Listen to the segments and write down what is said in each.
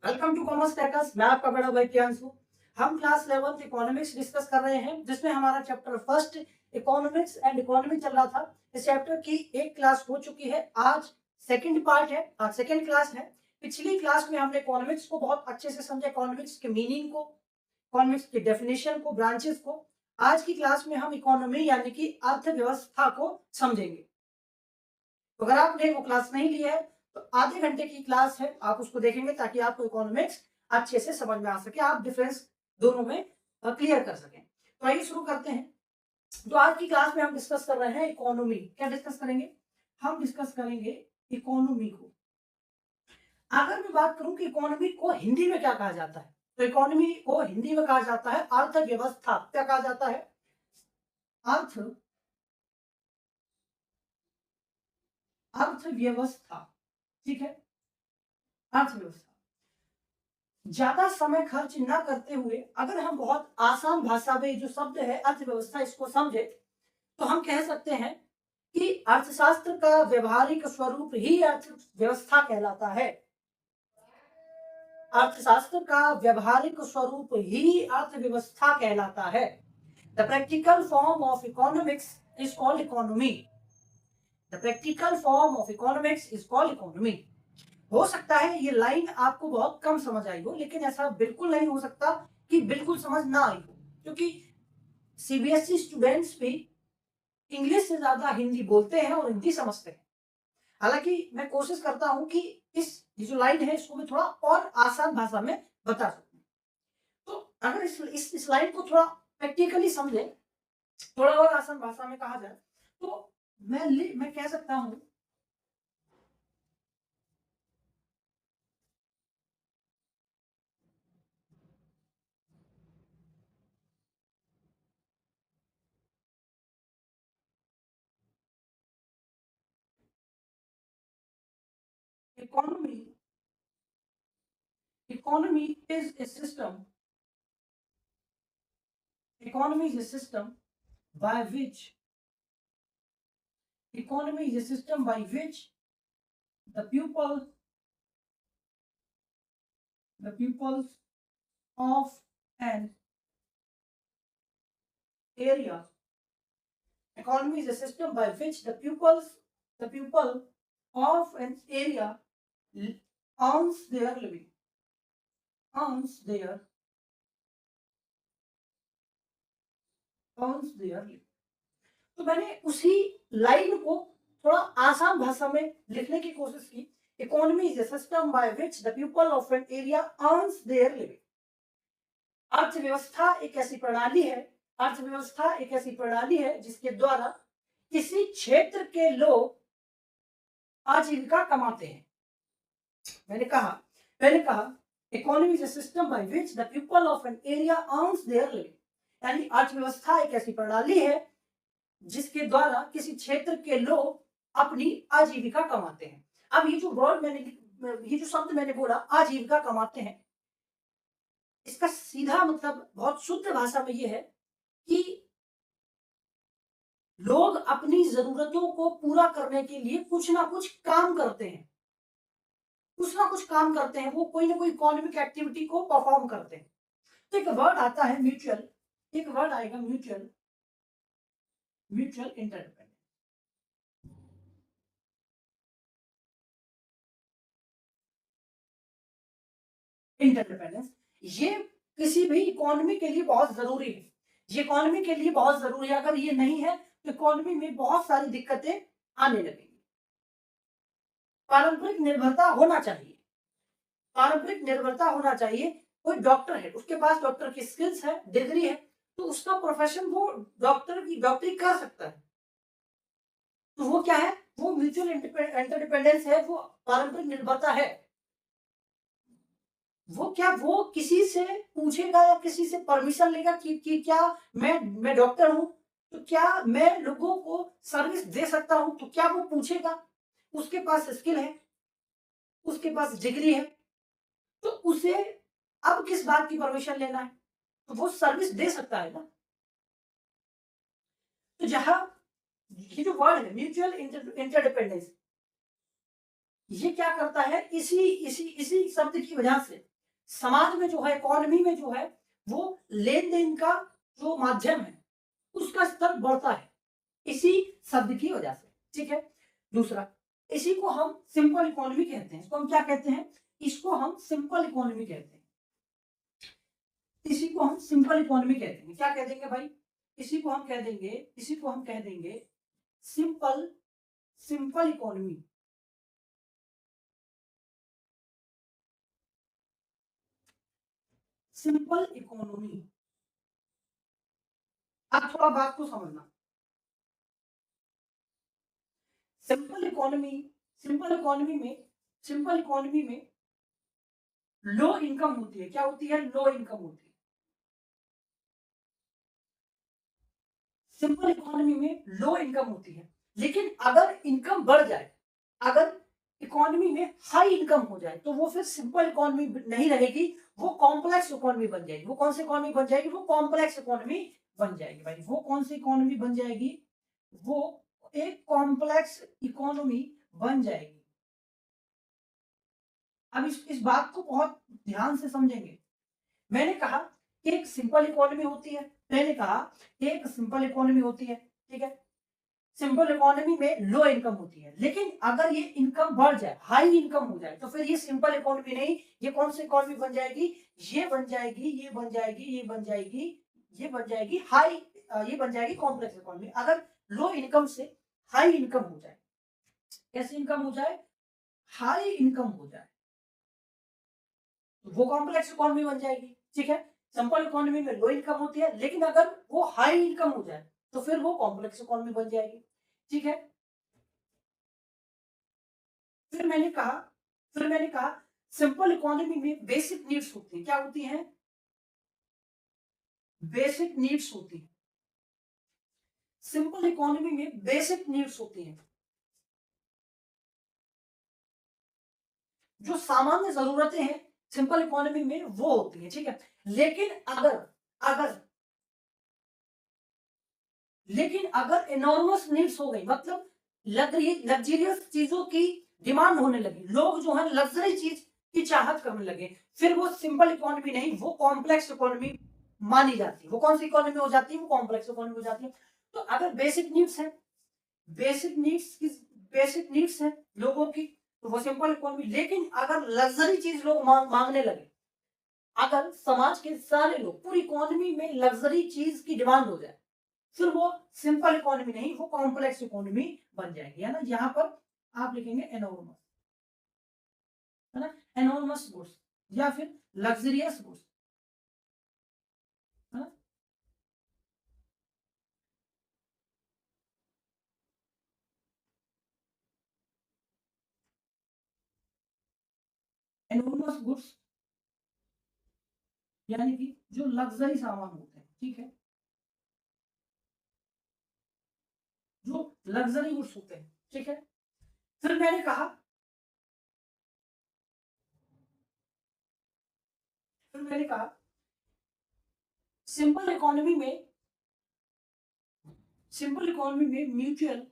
Welcome to commerce takers. मैं आपका बड़ा भाई प्रियांशु। हम क्लास 11th इकोनॉमिक्स डिस्कस कर रहे हैं, जिसमें हमारा chapter first economics and economy चल रहा था। इस चैप्टर की एक क्लास हो चुकी है, आज सेकंड पार्ट है, आज सेकंड क्लास है। पिछली क्लास में हमने इकोनॉमिक्स को बहुत अच्छे से समझा, इकोनॉमिक्स के मीनिंग को, इकोनॉमिक्स की डेफिनेशन को, ब्रांचेस को। आज की क्लास में हम इकोनॉमी यानी कि अर्थव्यवस्था को समझेंगे। तो अगर आपने वो क्लास नहीं लिया है तो आधे घंटे की क्लास है, आप उसको देखेंगे ताकि आपको इकोनॉमिक्स अच्छे से समझ में आ सके, आप डिफरेंस दोनों में क्लियर कर सकें। तो आइए शुरू करते हैं। तो आज की क्लास में हम डिस्कस कर रहे हैं इकोनॉमी। क्या डिस्कस करेंगे? हम डिस्कस करेंगे इकोनॉमी को। अगर मैं बात करूं कि इकोनॉमी को हिंदी में क्या कहा जाता है, तो इकोनॉमी को हिंदी में कहा जाता है अर्थव्यवस्था। क्या कहा जाता है? अर्थ अर्थव्यवस्था। ठीक है, अर्थव्यवस्था। ज्यादा समय खर्च न करते हुए अगर हम बहुत आसान भाषा में जो शब्द है अर्थव्यवस्था, इसको समझे तो हम कह सकते हैं कि अर्थशास्त्र का व्यवहारिक स्वरूप ही अर्थव्यवस्था कहलाता है। अर्थशास्त्र का व्यवहारिक स्वरूप ही अर्थव्यवस्था कहलाता है। The practical form of economics is called economy. The practical form of economics is called economy. हो सकता है ये लाइन आपको बहुत कम समझ आई हो, लेकिन ऐसा बिल्कुल नहीं हो सकता कि बिल्कुल समझ ना आई हो, क्योंकि सीबीएसई स्टूडेंट्स भी इंग्लिश से ज्यादा हिंदी बोलते हैं और हिंदी समझते हैं। हालांकि मैं कोशिश करता हूं कि ये जो लाइन है इसको मैं थोड़ा और आसान भाषा में बता सकूं। तो अगर इस लाइन को थोड़ा प्रैक्टिकली समझे, थोड़ा और आसान भाषा में कहा जाए तो मैं कह सकता हूं economy economy is a system economy is a system by which economy is a system by which the pupils of an area. Economy is a system by which the pupil of an area earns their living, earns their earns their living. तो मैंने उसी line को थोड़ा आसान भाषा में लिखने की कोशिश की। Economy is a system by which the people of an area earns their living. अर्थव्यवस्था एक ऐसी प्रणाली है, अर्थव्यवस्था एक ऐसी प्रणाली है जिसके द्वारा किसी क्षेत्र के लोग आजीविका कमाते हैं। मैंने कहा economy is a system by which the people of an area earns their living. यानी अर्थव्यवस्था एक ऐसी प्रणाली है जिसके द्वारा किसी क्षेत्र के लोग अपनी आजीविका कमाते हैं। अब ये जो शब्द मैंने बोला आजीविका कमाते हैं, इसका सीधा मतलब बहुत शुद्ध भाषा में ये है कि लोग अपनी जरूरतों को पूरा करने के लिए कुछ ना कुछ काम करते हैं, कुछ ना कुछ काम करते हैं, वो कोई ना कोई इकोनॉमिक एक्टिविटी को परफॉर्म करते हैं। तो एक वर्ड आता है म्यूचुअल, एक वर्ड आएगा म्यूचुअल, म्यूचुअल इंटरडिपेंडेंस। इंटरडिपेंडेंस ये किसी भी इकोनॉमी के लिए बहुत जरूरी है। ये इकोनॉमी के लिए बहुत जरूरी है, अगर ये नहीं है तो इकोनॉमी में बहुत सारी दिक्कतें आने लगेंगी। पारंपरिक निर्भरता होना चाहिए, पारंपरिक निर्भरता होना चाहिए। कोई डॉक्टर है, उसके पास डॉक्टर की स्किल्स है, डिग्री है, तो उसका प्रोफेशन वो डॉक्टरी कर सकता है। तो वो क्या है? वो म्यूचुअल इंटरडिपेंडेंस है, वो पारंपरिक निर्भरता है। वो किसी से पूछेगा या किसी से परमिशन लेगा कि क्या मैं डॉक्टर हूं, तो क्या मैं लोगों को सर्विस दे सकता हूं, तो क्या वो पूछेगा? उसके पास स्किल है, उसके पास डिग्री है, तो उसे अब किस बात की परमिशन लेना है? तो वो सर्विस दे सकता है ना। तो जहां ये जो वर्ड है म्यूचुअल इंटरडिपेंडेंस, ये क्या करता है, इसी इसी इसी शब्द की वजह से समाज में जो है, इकोनॉमी में जो है, वो लेन देन का जो माध्यम है उसका स्तर बढ़ता है इसी शब्द की वजह से। ठीक है। दूसरा, इसी को हम सिंपल इकोनॉमी कहते हैं। इसको हम क्या कहते हैं, इसको हम सिंपल इकोनॉमी कहते हैं। इसी को हम सिंपल इकोनॉमी कहते हैं। क्या कह देंगे भाई, इसी को हम कह देंगे, इसी को हम कह देंगे simple simple economy. Simple economy. अब थोड़ा बात को समझना। सिंपल इकोनॉमी, सिंपल इकोनॉमी में, सिंपल इकोनॉमी में लो इनकम होती है। क्या होती है, लो इनकम होती है। सिंपल इकोनॉमी में लो इनकम होती है, लेकिन अगर इनकम बढ़ जाए, अगर इकोनॉमी में हाई इनकम हो जाए, तो वो फिर सिंपल इकोनॉमी नहीं रहेगी, वो कॉम्प्लेक्स इकोनॉमी बन जाएगी। वो कौन सी इकोनॉमी बन जाएगी, वो कॉम्प्लेक्स इकोनॉमी बन जाएगी भाई। वो कौन सी इकोनॉमी बन जाएगी, वो एक कॉम्प्लेक्स इकोनॉमी बन जाएगी। अब इस बात को बहुत ध्यान से समझेंगे। मैंने कहा कि एक सिंपल इकोनॉमी होती है, मैंने कहा एक सिंपल इकोनॉमी होती है, ठीक है। सिंपल इकोनॉमी में लो इनकम होती है, लेकिन अगर ये इनकम बढ़ जाए, हाई इनकम हो जाए, तो फिर ये सिंपल इकोनॉमी नहीं, ये कौन सी इकोनॉमी बन जाएगी, ये बन जाएगी, ये बन जाएगी, ये बन जाएगी, ये बन जाएगी हाई, ये बन जाएगी कॉम्प्लेक्स इकोनॉमी। अगर लो इनकम से हाई इनकम हो जाए, कैसी इनकम हो जाए, हाई इनकम हो जाए, वो कॉम्प्लेक्स इकोनॉमी बन जाएगी। ठीक है। सिंपल इकोनॉमी में लो इनकम होती है, लेकिन अगर वो हाई इनकम हो जाए, तो फिर वो कॉम्प्लेक्स इकोनॉमी बन जाएगी। ठीक है। फिर मैंने कहा, फिर मैंने कहा सिंपल इकोनॉमी में बेसिक नीड्स होती है। क्या होती हैं, बेसिक नीड्स होती है। सिंपल इकोनॉमी में बेसिक नीड्स होती हैं, जो सामान्य जरूरतें हैं सिंपल इकोनॉमी में वो होती है। ठीक है। लेकिन अगर अगर लेकिन अगर एनॉर्मस नीड्स हो गई, मतलब लग्जरियस चीजों की डिमांड होने लगी, लोग जो है लग्जरी चीज की चाहत करने लगे, फिर वो सिंपल इकोनॉमी नहीं, वो कॉम्प्लेक्स इकोनॉमी मानी जाती है। वो कौन सी इकोनॉमी हो जाती है, वो कॉम्प्लेक्स इकोनॉमी हो जाती है। तो अगर बेसिक नीड्स है, बेसिक नीड्स की, बेसिक नीड्स है लोगों की, तो वो सिंपल इकोनॉमी। लेकिन अगर लग्जरी चीज लोग मांगने लगे, अगर समाज के सारे लोग, पूरी इकोनॉमी में लग्जरी चीज की डिमांड हो जाए, फिर वो सिंपल इकोनॉमी नहीं, वो कॉम्प्लेक्स इकोनॉमी बन जाएगी। है ना। यहाँ पर आप लिखेंगे एनॉर्मस, है ना, एनॉर्मस गुड्स या फिर लग्जरियस गुड्स, है ना। एनॉर्मस गुड्स यानी कि जो लग्जरी सामान होते हैं। ठीक है। जो लग्जरी गुड्स होते हैं। ठीक है। फिर मैंने कहा, फिर मैंने कहा सिंपल इकोनॉमी में, सिंपल इकोनॉमी में mutual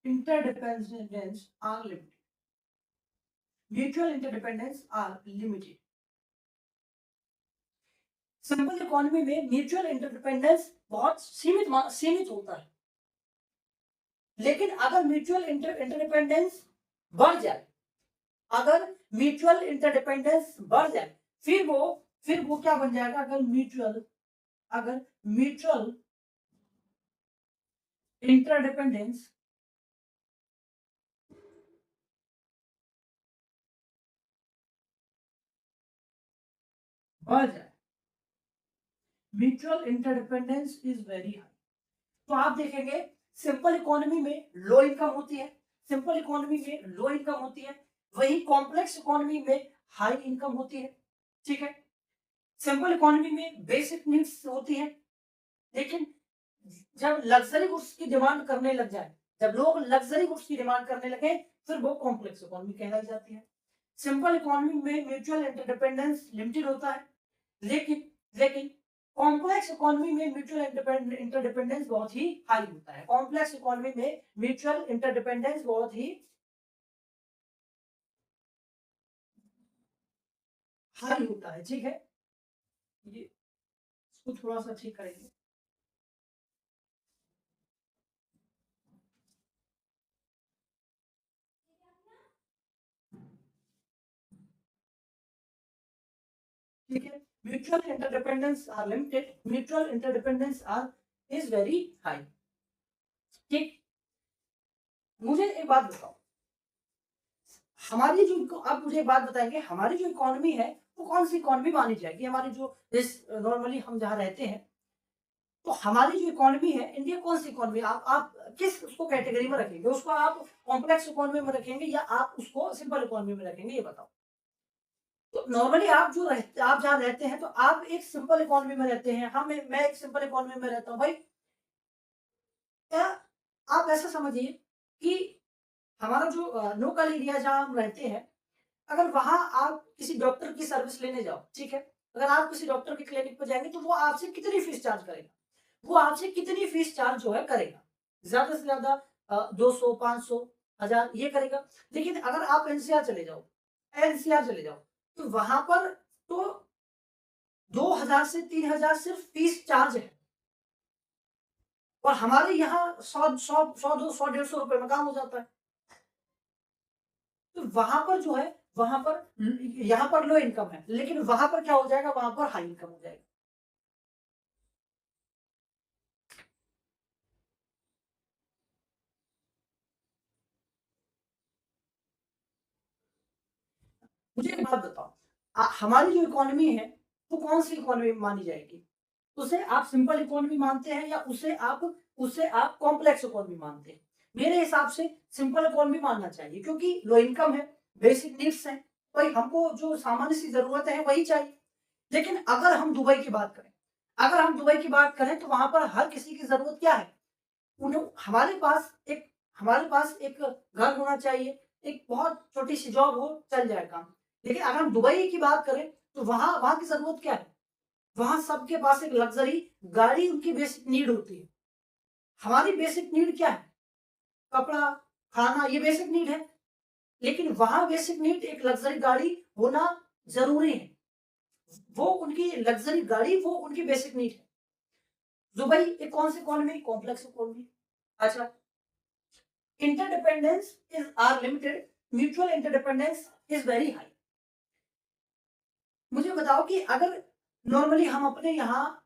interdependence are limited. Mutual interdependence are limited. Simple economy में म्यूचुअल इंटरडिपेंडेंस बहुत सीमित होता है, लेकिन अगर म्यूचुअल इंटरडिपेंडेंस बढ़ जाए, अगर म्यूचुअल इंटरडिपेंडेंस बढ़ जाए, फिर वो क्या बन जाएगा, अगर म्यूचुअल इंटरडिपेंडेंस बढ़ जाए, mutual interdependence is very high, तो आप देखेंगे सिंपल इकोनॉमी में लो इनकम होती है, सिंपल इकोनॉमी में लो इनकम होती है, वही कॉम्प्लेक्स इकोनॉमी में हाई इनकम होती है। ठीक है। सिंपल इकोनॉमी में बेसिक नीड्स होती है, लेकिन जब लग्जरी गुड्स की डिमांड करने लग जाए, जब लोग लग्जरी गुड्स की डिमांड करने लगे, फिर वो कॉम्प्लेक्स इकोनॉमी कहलाई जाती है। सिंपल इकोनॉमी में म्यूचुअल इंटरडिपेंडेंस लिमिटेड होता है, लेकिन लेकिन कॉम्प्लेक्स इकोनॉमी में म्यूचुअल इंटरडिपेंडेंस बहुत ही हाई होता है। कॉम्प्लेक्स इकोनॉमी में म्यूचुअल इंटरडिपेंडेंस बहुत ही हाई होता है। ठीक है, ये इसको थोड़ा सा ठीक करेंगे। ठीक है, mutual interdependence are limited, mutual interdependence are is very high. ठीक, मुझे एक बात बताओ, हमारी जो, आप मुझे एक बात बताएंगे, हमारी जो इकोनॉमी है वो कौन सी इकोनॉमी मानी जाएगी? हमारी जो इस नॉर्मली हम जहाँ रहते हैं, तो हमारी जो इकोनॉमी है इंडिया, कौन सी इकोनॉमी, आप किस उसको कैटेगरी में रखेंगे? उसको आप कॉम्प्लेक्स इकोनॉमी में रखेंगे या आप उसको सिंपल इकोनॉमी में रखेंगे, ये बताओ। तो नॉर्मली आप जो रहते, आप जहाँ रहते हैं तो आप एक सिंपल इकोनॉमी में रहते हैं, हम मैं एक सिंपल इकोनॉमी में रहता हूँ भाई। क्या आप ऐसा समझिए कि हमारा जो लोकल एरिया जहाँ हम रहते हैं, अगर वहां आप किसी डॉक्टर की सर्विस लेने जाओ, ठीक है, अगर आप किसी डॉक्टर के क्लिनिक पर जाएंगे तो वो आपसे कितनी फीस चार्ज करेगा? वो आपसे कितनी फीस चार्ज जो है करेगा? ज्यादा से ज्यादा 200, 500, 1000 ये करेगा। लेकिन अगर आप एनसीआर चले जाओ, एनसीआर चले जाओ, तो वहां पर तो 2000 से 3000 सिर्फ फीस चार्ज है, और हमारे यहाँ 100, 100, 150 रुपए में काम हो जाता है। तो वहां पर जो है, वहां पर, यहाँ पर लो इनकम है, लेकिन वहां पर क्या हो जाएगा, वहां पर हाई इनकम हो जाएगा। मुझे एक बात बताओ, हमारी जो इकोनॉमी है वो कौन सी इकोनॉमी मानी जाएगी? उसे आप सिंपल इकोनॉमी मानते हैं या उसे आप कॉम्प्लेक्स इकोनॉमी मानते हैं? मेरे हिसाब से सिंपल इकोनॉमी मानना चाहिए, क्योंकि लो इनकम है, बेसिक नीड्स है, भाई हमको जो सामान्य सी जरूरत है वही चाहिए। लेकिन अगर हम दुबई की बात करें, अगर हम दुबई की बात करें तो वहां पर हर किसी की जरूरत क्या है? उन्हें, हमारे पास एक घर होना चाहिए, एक बहुत छोटी सी जॉब हो, चल जाए काम। लेकिन अगर हम दुबई की बात करें तो वहां वहां की जरूरत क्या है? वहां सबके पास एक लग्जरी गाड़ी, उनकी बेसिक नीड होती है। हमारी बेसिक नीड क्या है? कपड़ा, खाना, ये बेसिक नीड है। लेकिन वहां बेसिक नीड एक लग्जरी गाड़ी होना जरूरी है। वो उनकी लग्जरी गाड़ी, वो उनकी बेसिक नीड है। दुबई एक कौन सी इकोनॉमी? Complex economy. अच्छा, interdependence is are limited, mutual interdependence is very high। मुझे बताओ कि अगर नॉर्मली हम अपने यहाँ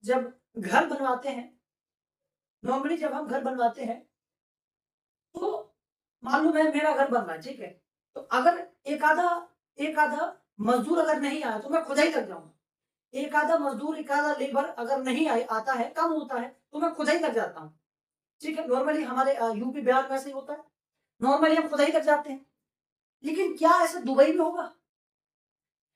जब घर बनवाते हैं, नॉर्मली जब हम घर बनवाते हैं, तो मालूम है मेरा घर बन रहा है, ठीक है, तो अगर एक आधा मजदूर अगर नहीं आया तो मैं खुद ही लग जाऊंगा। एक आधा मजदूर, एक आधा लेबर अगर नहीं आता है, कम होता है, तो मैं खुद ही लग जाता हूँ। ठीक है, नॉर्मली हमारे यूपी बिहार में ऐसे ही होता है, नॉर्मली हम खुद ही लग जाते हैं। लेकिन क्या ऐसा दुबई में होगा?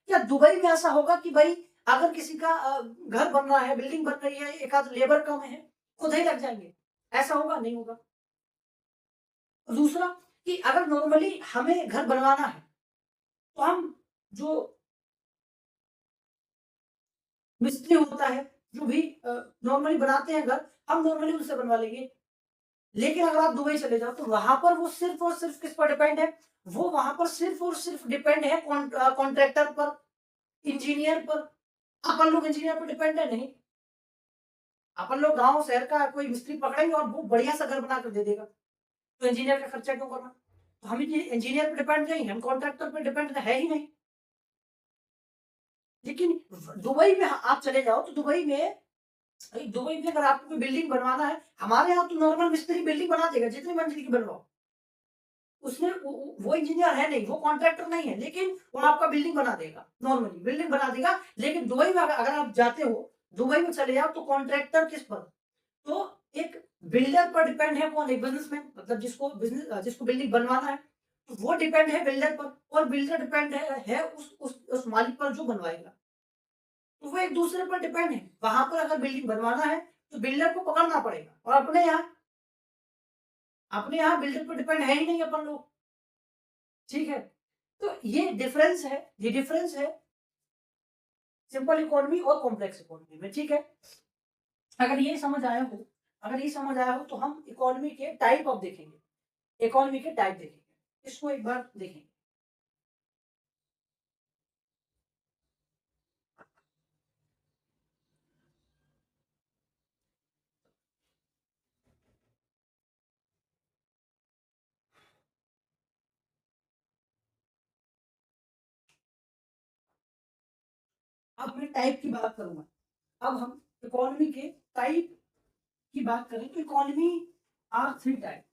क्या दुबई में ऐसा होगा कि भाई अगर किसी का घर बन रहा है, बिल्डिंग बन रही है, एक आध लेबर कम है, खुद ही लग जाएंगे? ऐसा होगा? नहीं होगा। दूसरा, कि अगर नॉर्मली हमें घर बनवाना है तो हम जो मिस्त्री होता है, जो भी नॉर्मली बनाते हैं घर, हम नॉर्मली उनसे बनवा लेंगे। लेकिन अगर आप दुबई चले जाओ तो वहां पर वो सिर्फ और सिर्फ किस पर डिपेंड है? वो वहां पर सिर्फ और सिर्फ डिपेंड है कॉन्ट्रैक्टर पर, इंजीनियर पर। अपन लोग इंजीनियर पर डिपेंड है नहीं। अपन लोग गांव शहर का कोई मिस्त्री पकड़ेंगे और वो बढ़िया सा घर बना कर दे देगा, तो इंजीनियर का खर्चा क्यों करना? तो हम इंजीनियर पर डिपेंड नहीं, हम कॉन्ट्रैक्टर पर डिपेंड है ही नहीं। लेकिन दुबई में आप चले जाओ तो दुबई में अगर आपको कोई बिल्डिंग बनवाना है, हमारे यहाँ तो नॉर्मल मिस्त्री बिल्डिंग बना देगा, जितनी मंजिल की बनवाओ। उसने वो इंजीनियर है नहीं, वो कॉन्ट्रैक्टर नहीं है, लेकिन वो आपका बिल्डिंग बना देगा, नॉर्मली बिल्डिंग बना देगा। लेकिन दुबई में अगर आप जाते हो, दुबई में चले जाओ तो कॉन्ट्रैक्टर किस पर? तो एक बिल्डर पर डिपेंड है। कौन? एक बिजनेसमैन, मतलब जिसको बिल्डिंग बनवाना है, तो वो डिपेंड है बिल्डर पर, और बिल्डर डिपेंड है उस मालिक पर जो बनवाएगा। तो वो एक दूसरे पर डिपेंड है। वहां पर अगर बिल्डिंग बनवाना है तो बिल्डर को पकड़ना पड़ेगा, और अपने यहाँ बिल्डर पर डिपेंड है ही नहीं अपन लोग। ठीक है, तो ये डिफरेंस है, सिंपल इकोनॉमी और कॉम्प्लेक्स इकोनॉमी में, ठीक है। अगर ये समझ आया हो, तो हम इकोनॉमी के टाइप ऑफ देखेंगे, इकोनॉमी के टाइप देखेंगे, इसको एक बार देखेंगे। अब मैं टाइप की बात करूंगा। अब हम इकोनॉमी के टाइप की बात करें तो इकोनॉमी आर थ्री टाइप।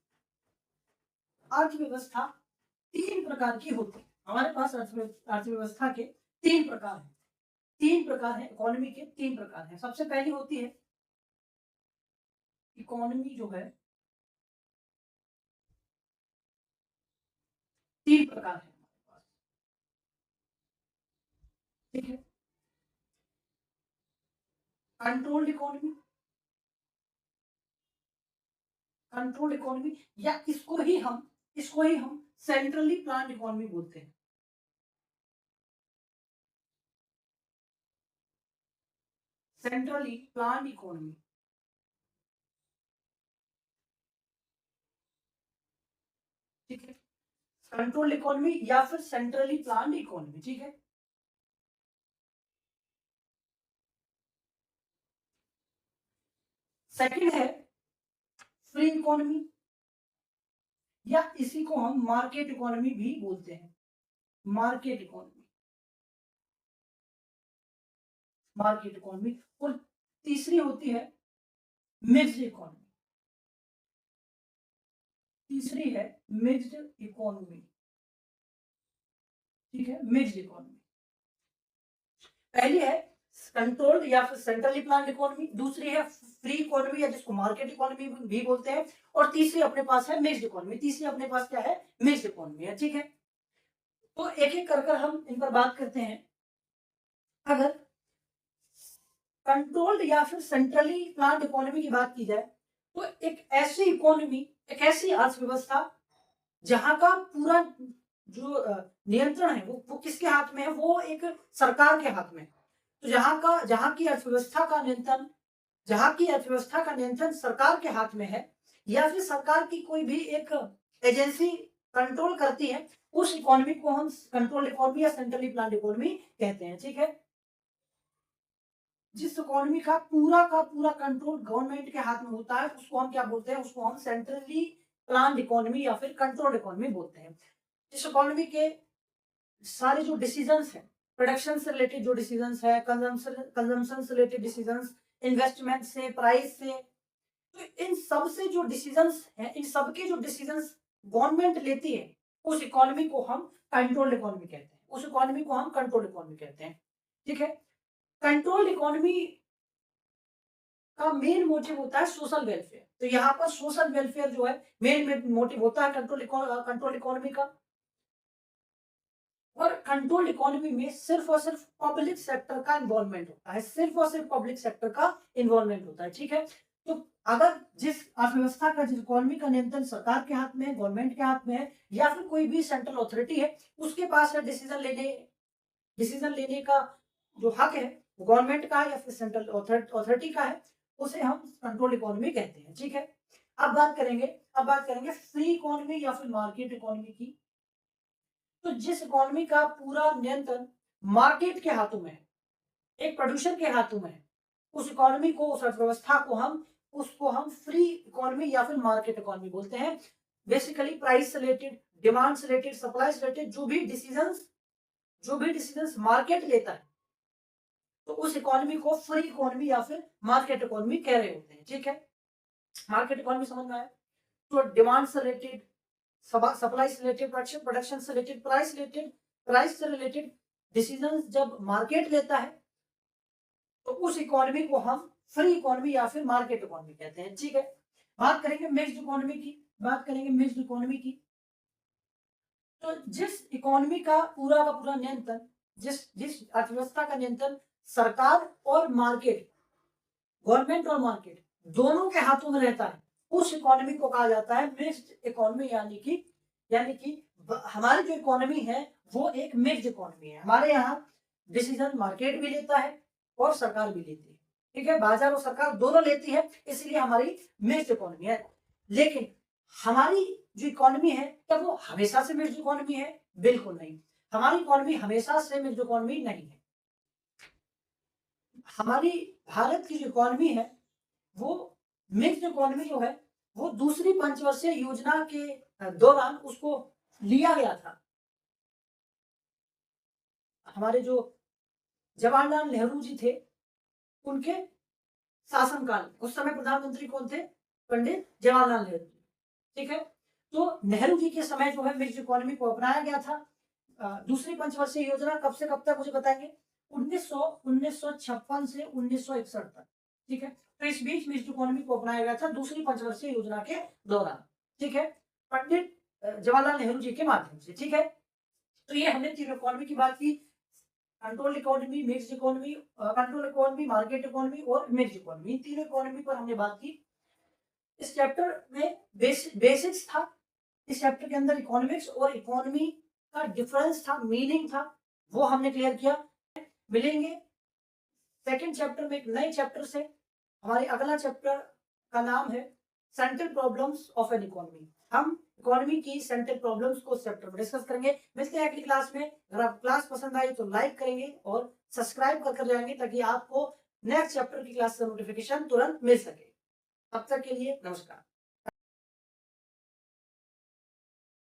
अर्थव्यवस्था तीन प्रकार की होती है हमारे पास। अर्थव्यवस्था के तीन प्रकार हैं, इकोनॉमी के तीन प्रकार हैं। सबसे पहली होती है इकोनॉमी जो है, तीन प्रकार है हमारे पास, ठीक है। कंट्रोल्ड इकोनॉमी, या इसको ही हम सेंट्रली प्लान्ड इकोनॉमी बोलते हैं। सेंट्रली प्लान्ड इकोनॉमी, ठीक है। कंट्रोल्ड इकोनॉमी या फिर सेंट्रली प्लान्ड इकोनॉमी, ठीक है। सेकंड है फ्री इकोनॉमी, या इसी को हम मार्केट इकोनॉमी भी बोलते हैं। मार्केट इकोनॉमी, और तीसरी होती है मिक्स्ड इकोनॉमी, ठीक है, मिक्स्ड इकोनॉमी। पहली है कंट्रोल्ड या फिर सेंट्रली प्लान्ड इकोनॉमी, दूसरी है फ्री इकोनॉमी या जिसको मार्केट इकोनॉमी भी बोलते हैं, और तीसरी अपने पास है मिक्स्ड इकोनॉमी। क्या है? मिक्स्ड इकोनॉमी है, ठीक है। तो एक एक कर हम इन पर बात करते हैं। अगर कंट्रोल्ड या फिर सेंट्रली प्लान्ड इकोनॉमी की बात की जाए तो एक ऐसी इकोनॉमी, एक ऐसी अर्थव्यवस्था जहां का पूरा जो नियंत्रण है वो किसके हाथ में है? वो एक सरकार के हाथ में है। तो जहां की अर्थव्यवस्था का नियंत्रण सरकार के हाथ में है, या फिर सरकार की कोई भी एक एजेंसी कंट्रोल करती है, उस इकोनॉमी को हम कंट्रोल इकोनॉमी या सेंट्रली प्लान्ड इकोनॉमी कहते हैं, ठीक है। जिस इकोनॉमी का पूरा कंट्रोल गवर्नमेंट के हाथ में होता है उसको हम क्या बोलते हैं? उसको हम सेंट्रली प्लान्ड इकोनॉमी या फिर कंट्रोल इकोनॉमी बोलते हैं। जिस इकोनॉमी के सारे जो डिसीजंस हैं, प्रोडक्शन से रिलेटेड जो डिसीजंस है, कंजम्पशन से रिलेटेड डिसीजंस, इन्वेस्टमेंट से, प्राइस से, तो इन सब से जो डिसीजंस हैं, इन सब के जो डिसीजंस गवर्नमेंट लेती है, उस इकोनॉमी को हम कंट्रोल्ड इकोनॉमी कहते हैं, ठीक है। कंट्रोल्ड इकोनॉमी का मेन मोटिव होता है सोशल वेलफेयर। तो यहाँ पर सोशल वेलफेयर जो है मेन मोटिव होता है कंट्रोल इकोनॉमी का। और कंट्रोल इकोनॉमी में सिर्फ और सिर्फ पब्लिक सेक्टर का इन्वॉल्वमेंट होता है, ठीक है। तो अगर जिस अर्थव्यवस्था का, जिस इकोनॉमी का नियंत्रण सरकार के हाथ में है, गवर्नमेंट के हाथ में है, या फिर कोई भी सेंट्रल अथॉरिटी है, उसके पास है डिसीजन लेने का जो हक है गवर्नमेंट का या फिर सेंट्रल अथॉरिटी का है, उसे हम कंट्रोल इकोनॉमी कहते हैं, ठीक है। अब बात करेंगे फ्री इकोनॉमी या फिर मार्केट इकोनॉमी की। तो जिस इकोनॉमी का पूरा नियंत्रण मार्केट के हाथों में है, एक प्रोड्यूसर के हाथों में है, उस इकोनॉमी को, उस अर्थव्यवस्था को उसको हम फ्री इकोनॉमी या फिर मार्केट इकोनॉमी बोलते हैं। बेसिकली प्राइस से रिलेटेड, डिमांड से रिलेटेड, सप्लाई से रिलेटेड जो भी डिसीजंस मार्केट लेता है, तो उस इकोनॉमी को फ्री इकोनॉमी या फिर मार्केट इकोनॉमी कह रहे होते हैं, ठीक है। मार्केट इकोनॉमी समझ में आया? तो डिमांड से रिलेटेड, सप्लाई से रिलेटेड, प्रोडक्शन से रिलेटेड, प्राइस से रिलेटेड डिसीजन जब मार्केट लेता है, तो उस इकोनॉमी को हम फ्री इकोनॉमी या फिर मार्केट इकोनॉमी कहते हैं, ठीक है। बात करेंगे मिक्स्ड इकोनॉमी की। तो जिस इकोनॉमी का पूरा नियंत्रण, जिस अर्थव्यवस्था का नियंत्रण सरकार और मार्केट, गवर्नमेंट और मार्केट दोनों के हाथों में रहता है, उस इकोनॉमी को कहा जाता है मिक्स्ड इकोनॉमी। यानी कि हमारी जो इकोनॉमी है वो एक मिक्स्ड इकोनॉमी है। हमारे यहाँ डिसीजन मार्केट भी लेता है और सरकार भी लेती है, ठीक है, बाजार और सरकार दोनों लेती है, इसलिए हमारी मिक्स्ड इकोनॉमी है। लेकिन हमारी जो इकोनॉमी है, क्या वो हमेशा से मिक्स्ड इकोनॉमी है? बिल्कुल नहीं। हमारी इकोनॉमी हमेशा से मिक्स्ड इकोनॉमी नहीं है। हमारी भारत की जो इकोनॉमी है, वो मिक्स्ड इकोनॉमी जो है, वो दूसरी पंचवर्षीय योजना के दौरान उसको लिया गया था। हमारे जो जवाहरलाल नेहरू जी थे, उनके शासनकाल, उस समय प्रधानमंत्री कौन थे? पंडित जवाहरलाल नेहरू जी, ठीक है। तो नेहरू जी के समय जो है मिक्स्ड इकोनॉमी को अपनाया गया था। दूसरी पंचवर्षीय योजना कब से कब तक मुझे बताएंगे? 1956 से 1961 तक, ठीक है। तो इस बीच मिक्स्ड इकोनॉमी को अपनाया गया था दूसरी पंचवर्षीय योजना के दौरान, ठीक है, पंडित जवाहरलाल नेहरू जी के माध्यम से, ठीक है। तो ये हमने तीनों इकोनॉमी की बात की, control economy, mixed economy, control economy, market economy और मिक्स्ड इकोनॉमी, इन तीनों इकोनॉमी पर हमने बात की। इस चैप्टर में बेसिक्स था। इस चैप्टर के अंदर इकोनॉमिक्स और इकोनॉमी का डिफरेंस था, मीनिंग था, वो हमने क्लियर किया। मिलेंगे सेकंड चैप्टर में एक नए चैप्टर से। हमारे अगला चैप्टर का नाम है central problems of an economy. हम इकोनॉमी की सेंट्रल प्रॉब्लम्स को चैप्टर में डिस्कस करेंगे। मिलते हैं अगली क्लास में। अगर आपको क्लास पसंद आई तो लाइक करेंगे और सब्सक्राइब कर जाएंगे, ताकि आपको नेक्स्ट चैप्टर की क्लास का नोटिफिकेशन तुरंत मिल सके। तब तक के लिए नमस्कार।